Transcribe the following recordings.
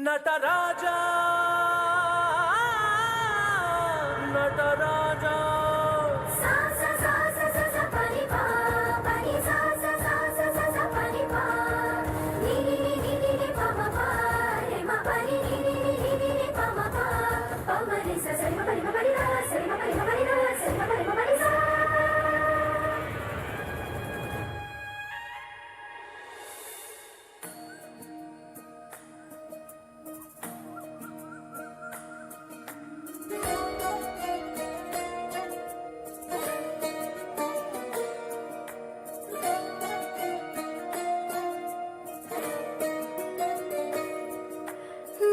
నటరాజా నటరాజా సా సా సా సా సా సా పని పా పని సా సా సా సా సా సా పని పా ని ని ని ని ని ప మ ప రే మ పని ని ని ని ని ని ప మ ప ప మ రి స స రి మ పని మ పని రా స రి మ పని మ పని రా స రి మ పని మ పని సా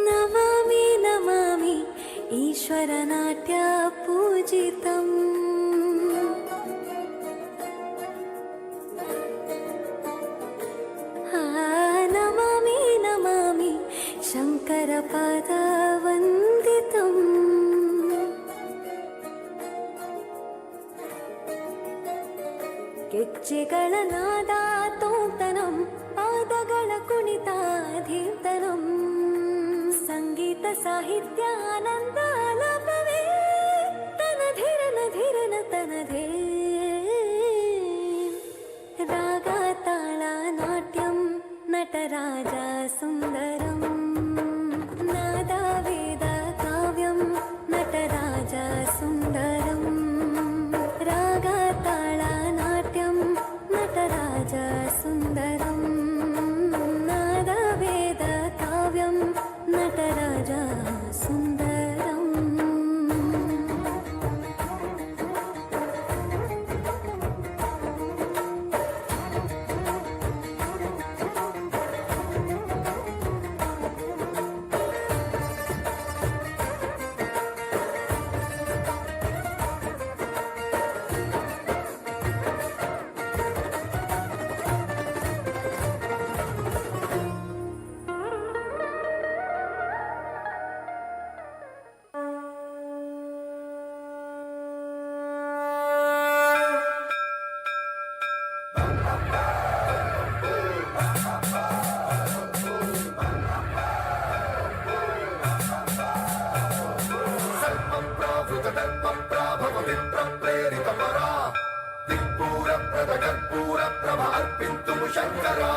నమామి నమామి ఈశ్వరనాట్య పూజితం నమామి నమామి శంకర పాదవందితం ಗೆಜ್ಜೆಗಳ ನಾದ ತೋಂತನಂ ಪಾದಗಳ ಕುಣಿತಾಧೀರ್ತನಂ ಸಂಗೀತ ಸಾಹಿತ್ಯ ಆನಂದ ಆಲಾಪವೇ ತನಧಿರನ ಧಿರನ ತನಧೇ ರಾಗ ತಾಳ ನಾಟ್ಯಂ ನಟರಾಜ ಸುಂದರಂ ನಾದ ವೇದ ಕಾವ್ಯಂ ನಟರಾಜ ಸುಂದರಂ ರಾಗ ತಾಳ ನಾಟ್ಯಂ ನಟರಾಜ ಸುಂದರಂ ನಾದ ವೇದ ಕಾವ್ಯಂ ನಟರಾಜ ಸುಂದರಂ అర్పింతుము శంకరా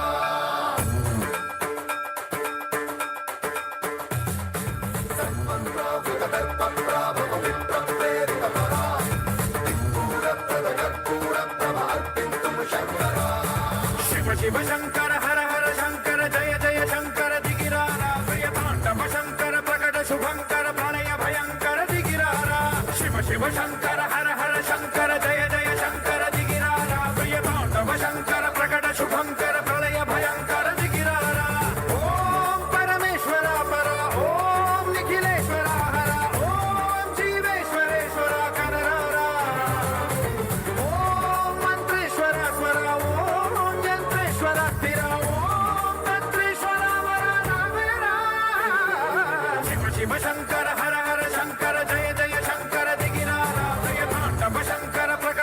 శివ శివ శంకర హర హర శంకర జయ జయ శంకర దిగిరారా ప్రియతాండవ శంకర ప్రకట శుభంకర ప్రళయ భయంకర దిగిరారా శివ శివ శంకర హర హర శంకర జయ జయ శంకర దిగిరారా ప్రియతాండవ శంకర ప్రకట శుభంకర ప్రళయ భయంకర దిగిరారా ఓం పరమేశ్వర పర ఓం నిఖిలేశ్వర హర ఓం జీవేశ్వరేశ్వర కరరారా ఓం మంత్రేశ్వర స్వర ఓం యంత్రేశ్వర స్థిర ఓం తంత్రేశ్వర వర రామేరా శివ శివ శంకర హర హర శంకర జయ జయ శంకర దిగిరారా ప్రియతాండవ శంకర ప్రకట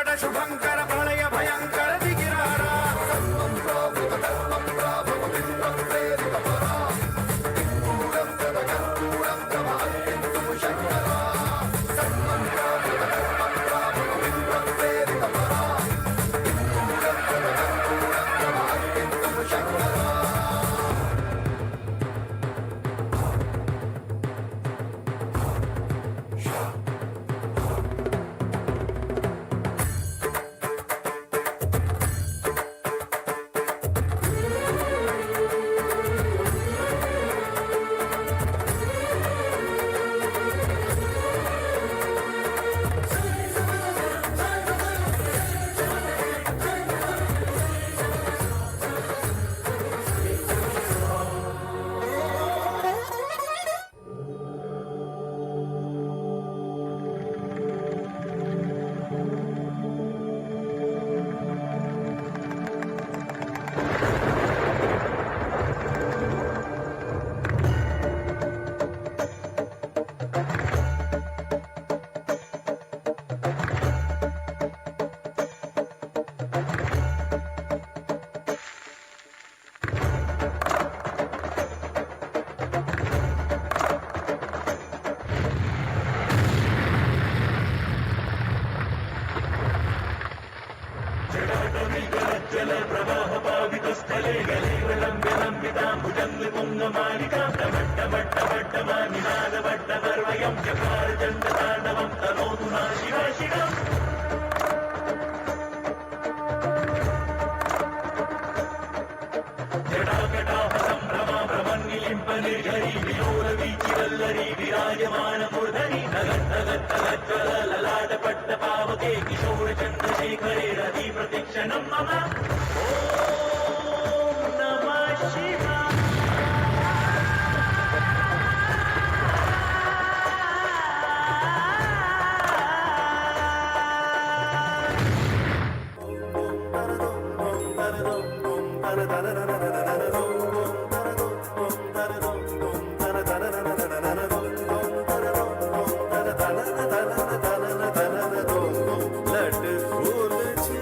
लट फूलची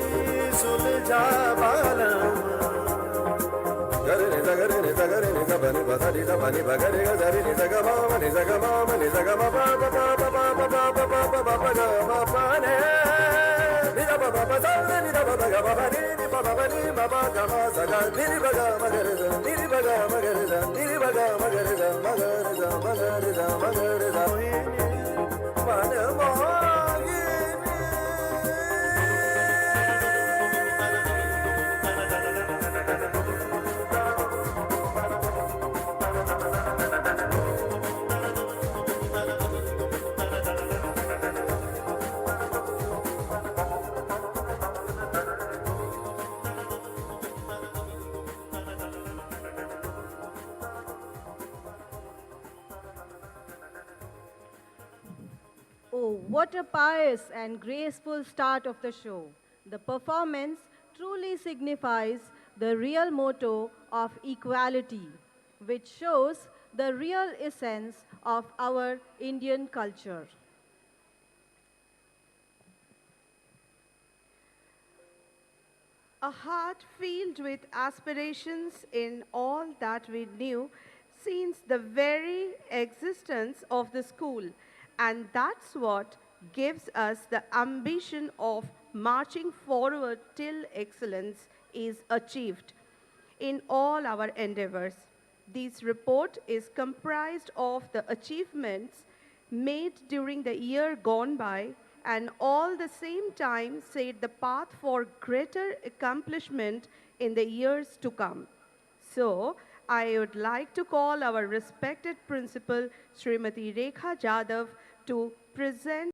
सुलझा बाला गरे नि गरे नि गरे नि बनि बधरि बनि बगरे गरे नि गमा मनि जगमा मनि जगमा बा बा बा बा बा बा बा बा बा बा बा ग मा पा ने नि द बा बा बा सा नि द बा बा ग बा बा नि बा बा नि बा बा ग मा सा ग नि बा ग म ग रे ज नि बा ग म ग रे ज नि बा ग म ग रे ज म ग रे ज म ग रे ज म ग रे ज मन मोगिनी Oh, what a pious and graceful start of the show. The performance truly signifies the real motto of equality, which shows the real essence of our Indian culture. A heart filled with aspirations in all that we knew since the very existence of the school. And that's what gives us the ambition of marching forward till excellence is achieved in all our endeavors. This report is comprised of the achievements made during the year gone by and all the same time set the path for greater accomplishment in the years to come. So, I would like to call our respected principal, Srimati Rekha Jadhav, to present